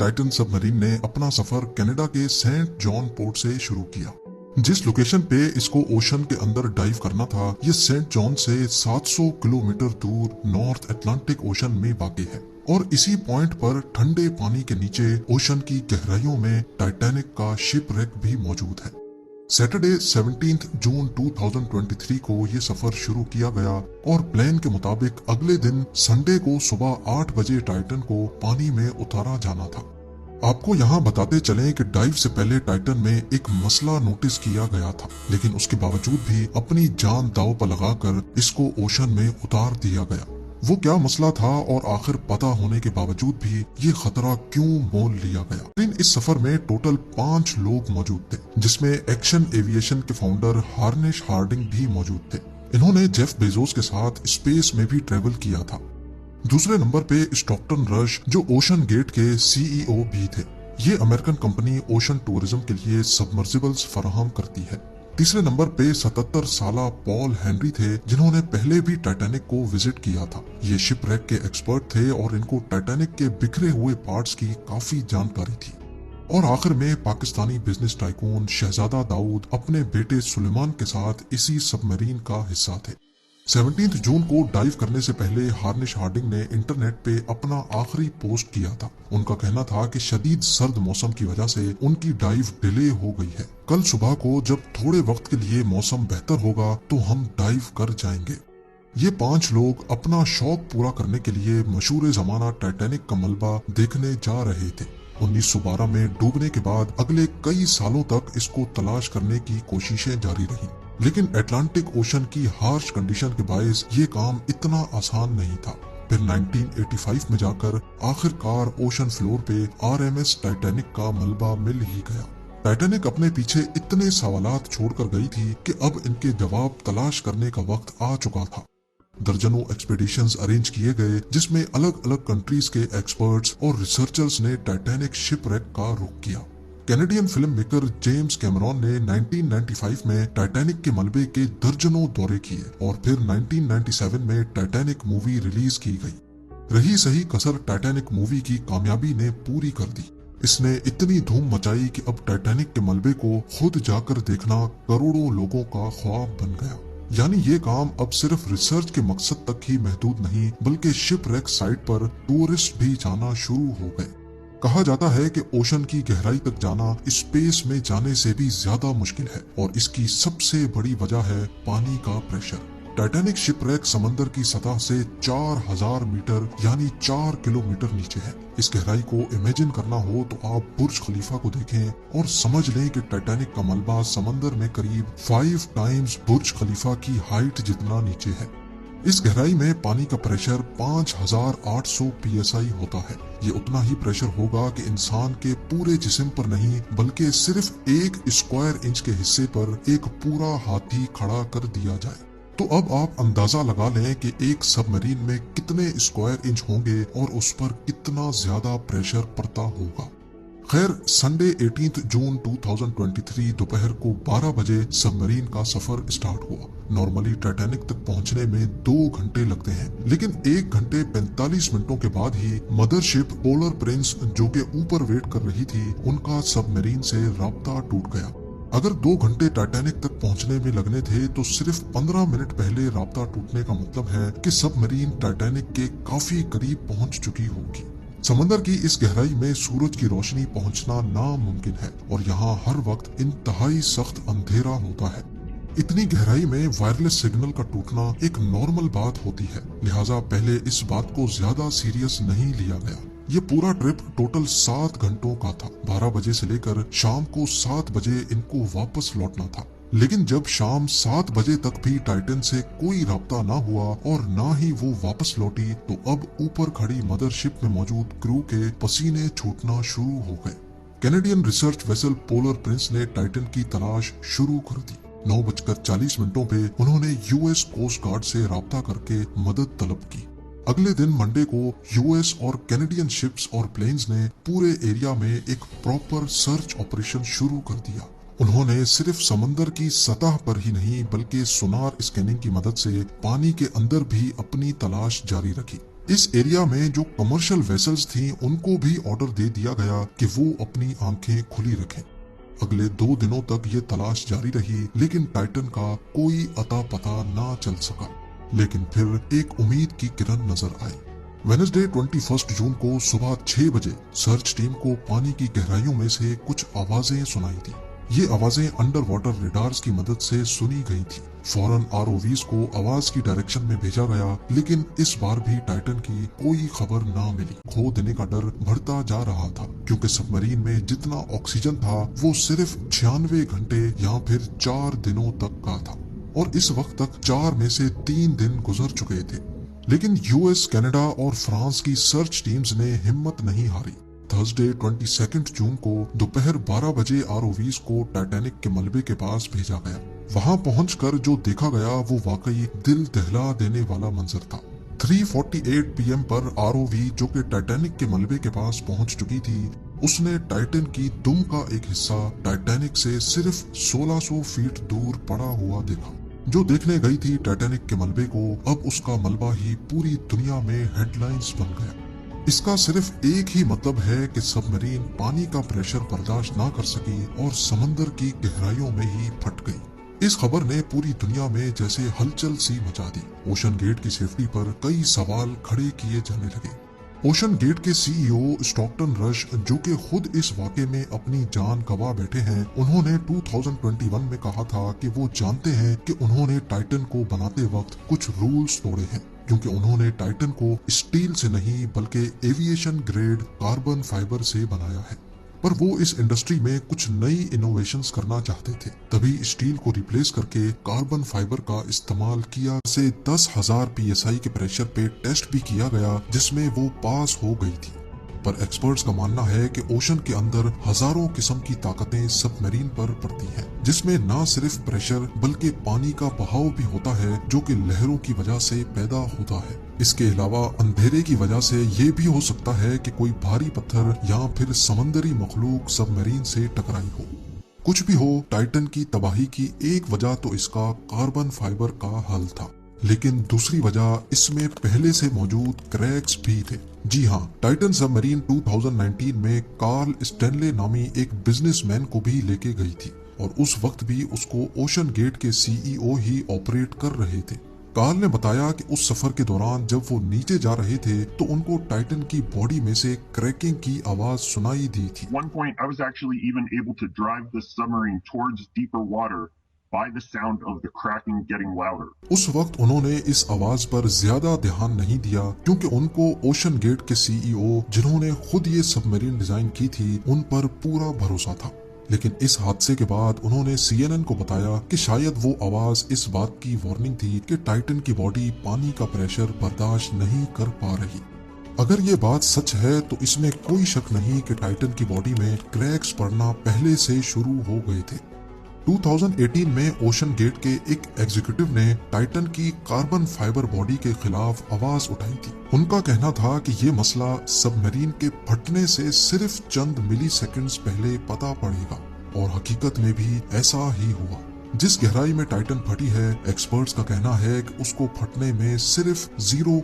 Titan submarine ने अपना सफर Canada के सेंट जॉन पोर्ट से शुरू किया। जिस लोकेशन पे इसको ओशन के अंदर डाइव करना था, ये सेंट जॉन से 700 किलोमीटर दूर नॉर्थ अटलांटिक ओशन में वाक़ है और इसी पॉइंट पर ठंडे पानी के नीचे ओशन की गहराइयों में टाइटैनिक का शिप रेक भी मौजूद है। सैटरडे 17 जून 2023 को ये सफर शुरू किया गया और प्लान के मुताबिक अगले दिन संडे को सुबह 8 बजे टाइटन को पानी में उतारा जाना था। आपको यहाँ बताते चलें कि डाइव से पहले टाइटन में एक मसला नोटिस किया गया था, लेकिन उसके बावजूद भी अपनी जान दांव पर लगाकर इसको ओशन में उतार दिया गया। वो क्या मसला था और आखिर पता होने के बावजूद भी ये खतरा क्यों मोल लिया गया। लेकिन इस सफर में टोटल 5 लोग मौजूद थे, जिसमें एक्शन एविएशन के फाउंडर हार्निश हार्डिंग भी मौजूद थे। इन्होंने जेफ बेजोस के साथ स्पेस में भी ट्रेवल किया था। दूसरे नंबर पे स्टॉकटन रश, जो ओशन गेट के CEO भी थे। ये अमेरिकन कंपनी ओशन टूरिज्म के लिए सबमर्सिबल्स फराहम करती है। तीसरे नंबर पे 77 साला पॉल हेनरी थे, जिन्होंने पहले भी टाइटैनिक को विजिट किया था। ये शिप रेक के एक्सपर्ट थे और इनको टाइटैनिक के बिखरे हुए पार्ट्स की काफी जानकारी थी। और आखिर में पाकिस्तानी बिजनेस टाइकून शहजादा दाऊद अपने बेटे सुलेमान के साथ इसी सबमरीन का हिस्सा थे। 17 जून को डाइव करने से पहले हार्निश हार्डिंग ने इंटरनेट पे अपना आखिरी पोस्ट किया था। उनका कहना था कि शदीद सर्द मौसम की वजह से उनकी डाइव डिले हो गई है। कल सुबह को जब थोड़े वक्त के लिए मौसम बेहतर होगा तो हम डाइव कर जाएंगे। ये 5 लोग अपना शौक पूरा करने के लिए मशहूर जमाना टाइटैनिक का मलबा देखने जा रहे थे। 1912 में डूबने के बाद अगले कई सालों तक इसको तलाश करने की कोशिशें जारी रहीं, लेकिन अटलांटिक ओशन की हार्श कंडीशन के बायस ये काम इतना आसान नहीं था। फिर 1985 में जाकर आखिरकार ओशन फ्लोर पे RMS टाइटैनिक का मलबा मिल ही गया। टाइटैनिक अपने पीछे इतने सवालात छोड़कर गई थी कि अब इनके जवाब तलाश करने का वक्त आ चुका था। दर्जनों एक्सपीडिशंस अरेंज किए गए, जिसमें अलग अलग कंट्रीज के एक्सपर्ट्स और रिसर्चर्स ने टाइटैनिक शिप रेक का रुख किया। Canadian film maker James Cameron ने 1995 में टाइटैनिक के मलबे के दर्जनों दौरे किए और फिर 1997 में टाइटैनिक मूवी रिलीज की गई। रही सही कसर टाइटैनिक मूवी की कामयाबी ने पूरी कर दी। इसने इतनी धूम मचाई कि अब टाइटैनिक के मलबे को खुद जाकर देखना करोड़ों लोगों का ख्वाब बन गया। यानी ये काम अब सिर्फ रिसर्च के मकसद तक ही महदूद नहीं, बल्कि शिप रेक साइट पर टूरिस्ट भी जाना शुरू हो गए। कहा जाता है कि ओशन की गहराई तक जाना स्पेस में जाने से भी ज्यादा मुश्किल है और इसकी सबसे बड़ी वजह है पानी का प्रेशर। टाइटैनिक शिप रेक समंदर की सतह से 4000 मीटर यानी 4 किलोमीटर नीचे है। इस गहराई को इमेजिन करना हो तो आप बुर्ज खलीफा को देखें और समझ लें कि टाइटैनिक का मलबा समंदर में करीब 5 टाइम्स बुर्ज खलीफा की हाइट जितना नीचे है। इस गहराई में पानी का प्रेशर 5800 PSI होता है। ये उतना ही प्रेशर होगा कि इंसान के पूरे जिस्म पर नहीं, बल्कि सिर्फ 1 स्क्वायर इंच के हिस्से पर एक पूरा हाथी खड़ा कर दिया जाए। तो अब आप अंदाजा लगा लें कि एक सबमरीन में कितने स्क्वायर इंच होंगे और उस पर कितना ज्यादा प्रेशर पड़ता होगा। खैर, संडे 18 जून 2023 दोपहर को 12 बजे सबमरीन का सफर स्टार्ट हुआ। नॉर्मली टाइटैनिक तक पहुंचने में 2 घंटे लगते हैं, लेकिन 1 घंटे 45 मिनटों के बाद ही मदरशिप पोलर प्रिंस, जो के ऊपर वेट कर रही थी, उनका सबमरीन से राब्ता टूट गया। अगर 2 घंटे टाइटैनिक तक पहुंचने में लगने थे तो सिर्फ 15 मिनट पहले राब्ता टूटने का मतलब है कि सबमरीन टाइटैनिक के काफी करीब पहुंच चुकी होगी। समंदर की इस गहराई में सूरज की रोशनी पहुंचना नामुमकिन है और यहाँ हर वक्त इंतहाई सख्त अंधेरा होता है। इतनी गहराई में वायरलेस सिग्नल का टूटना एक नॉर्मल बात होती है, लिहाजा पहले इस बात को ज्यादा सीरियस नहीं लिया गया। ये पूरा ट्रिप टोटल 7 घंटों का था। 12 बजे से लेकर शाम को 7 बजे इनको वापस लौटना था, लेकिन जब शाम 7 बजे तक भी टाइटन से कोई राब्ता ना हुआ और ना ही वो वापस लौटी, तो अब ऊपर खड़ी मदरशिप में मौजूद क्रू के पसीने छूटना शुरू हो गए। Canadian research vessel polar Prince ने टाइटन की तलाश शुरू कर दी। 9:40 पे उन्होंने US कोस्ट गार्ड से राब्ता करके मदद तलब की। अगले दिन मंडे को US और कैनेडियन शिप्स और प्लेन्स ने पूरे एरिया में एक प्रॉपर सर्च ऑपरेशन शुरू कर दिया। उन्होंने सिर्फ समंदर की सतह पर ही नहीं, बल्कि सोनार स्कैनिंग की मदद से पानी के अंदर भी अपनी तलाश जारी रखी। इस एरिया में जो कमर्शियल वेसल्स थी उनको भी ऑर्डर दे दिया गया कि वो अपनी आंखें खुली रखें। अगले 2 दिनों तक ये तलाश जारी रही, लेकिन टाइटन का कोई अता पता ना चल सका। लेकिन फिर एक उम्मीद की किरण नजर आई। वेडनेसडे 21 जून को सुबह 6 बजे सर्च टीम को पानी की गहराइयों में से कुछ आवाजें सुनाई दी। ये आवाजें अंडर वाटर रेडार्स की मदद से सुनी गई थी। फौरन आरओवीज को आवाज की डायरेक्शन में भेजा गया, लेकिन इस बार भी टाइटन की कोई खबर ना मिली। खो देने का डर बढ़ता जा रहा था, क्योंकि सबमरीन में जितना ऑक्सीजन था वो सिर्फ 96 घंटे या फिर 4 दिनों तक का था, और इस वक्त तक 4 में से 3 दिन गुजर चुके थे। लेकिन यूएस, कनाडा और फ्रांस की सर्च टीम्स ने हिम्मत नहीं हारी। थर्सडे 22 जून को दोपहर 12 बजे आरओवीज को टाइटैनिक के मलबे के पास भेजा गया। वहां पहुंचकर जो देखा गया वो वाकई दिल दहला देने वाला मंजर था। 3:48 पीएम पर आरओवी, जो कि टाइटैनिक के मलबे के पास पहुंच चुकी थी, उसने टाइटन की दुम का एक हिस्सा टाइटैनिक से सिर्फ 1600 फीट दूर पड़ा हुआ देखा। जो देखने गई थी टाइटैनिक के मलबे को, अब उसका मलबा ही पूरी दुनिया में हेडलाइंस बन गया। इसका सिर्फ एक ही मतलब है कि सबमरीन पानी का प्रेशर बर्दाश्त ना कर सकी और समंदर की गहराइयों में ही फट गई। इस खबर ने पूरी दुनिया में जैसे हलचल सी मचा दी। ओशन गेट की सेफ्टी पर कई सवाल खड़े किए जाने लगे। ओशन गेट के सीईओ स्टॉकटन रश, जो कि खुद इस वाक़े में अपनी जान गंवा बैठे हैं, उन्होंने 2021 में कहा था कि वो जानते हैं कि उन्होंने टाइटन को बनाते वक्त कुछ रूल्स तोड़े हैं, क्योंकि उन्होंने टाइटन को स्टील से नहीं बल्कि एविएशन ग्रेड कार्बन फाइबर से बनाया है। पर वो इस इंडस्ट्री में कुछ नई इनोवेशंस करना चाहते थे, तभी स्टील को रिप्लेस करके कार्बन फाइबर का इस्तेमाल किया। से 10,000 PSI के प्रेशर पे टेस्ट भी किया गया, जिसमें वो पास हो गई थी। पर एक्सपर्ट्स का मानना है कि ओशन के अंदर हजारों किस्म की ताकतें सबमरीन पर पड़ती हैं, जिसमें न सिर्फ प्रेशर बल्कि पानी का बहाव भी होता है, जो कि लहरों की वजह से पैदा होता है। इसके अलावा अंधेरे की वजह से ये भी हो सकता है कि कोई भारी पत्थर या फिर समंदरी मखलूक सबमरीन से टकराई हो। कुछ भी हो, टाइटन की तबाही की एक वजह तो इसका कार्बन फाइबर का हल था, लेकिन दूसरी वजह इसमें पहले से मौजूद क्रैक्स भी थे। जी हाँ, टाइटन सबमरीन 2019 में कार्ल स्टैनले नामी एक बिजनेसमैन को भी लेके गई थी, और उस वक्त भी उसको ओशन गेट के सीईओ ही ऑपरेट कर रहे थे। कार्ल ने बताया कि उस सफर के दौरान जब वो नीचे जा रहे थे तो उनको टाइटन की बॉडी में से क्रैकिंग की आवाज सुनाई दी थी। At one point, I was actually even able to drive the submarine towards deeper water by the sound of the cracking getting louder. उस वक्त उन्होंने इस आवाज पर ज्यादा ध्यान नहीं दिया, क्योंकि उनको ओशन गेट के सीईओ, जिन्होंने खुद ये सबमरीन डिजाइन की थी, उन पर पूरा भरोसा था। लेकिन इस हादसे के बाद उन्होंने CNN को बताया कि शायद वो आवाज इस बात की वार्निंग थी कि टाइटन की बॉडी पानी का प्रेशर बर्दाश्त नहीं कर पा रही। अगर ये बात सच है तो इसमें कोई शक नहीं कि टाइटन की बॉडी में क्रैक्स पड़ना पहले से शुरू हो गए थे। 2018 में ओशन गेट के एक एग्जीक्यूटिव ने टाइटन की कार्बन फाइबर बॉडी के खिलाफ आवाज उठाई थी। उनका कहना था कि ये मसला सबमरीन के फटने से सिर्फ चंद मिली सेकेंड्स पहले पता पड़ेगा, और हकीकत में भी ऐसा ही हुआ। जिस गहराई में टाइटन फटी है, एक्सपर्ट्स का कहना है कि उसको फटने में सिर्फ 0.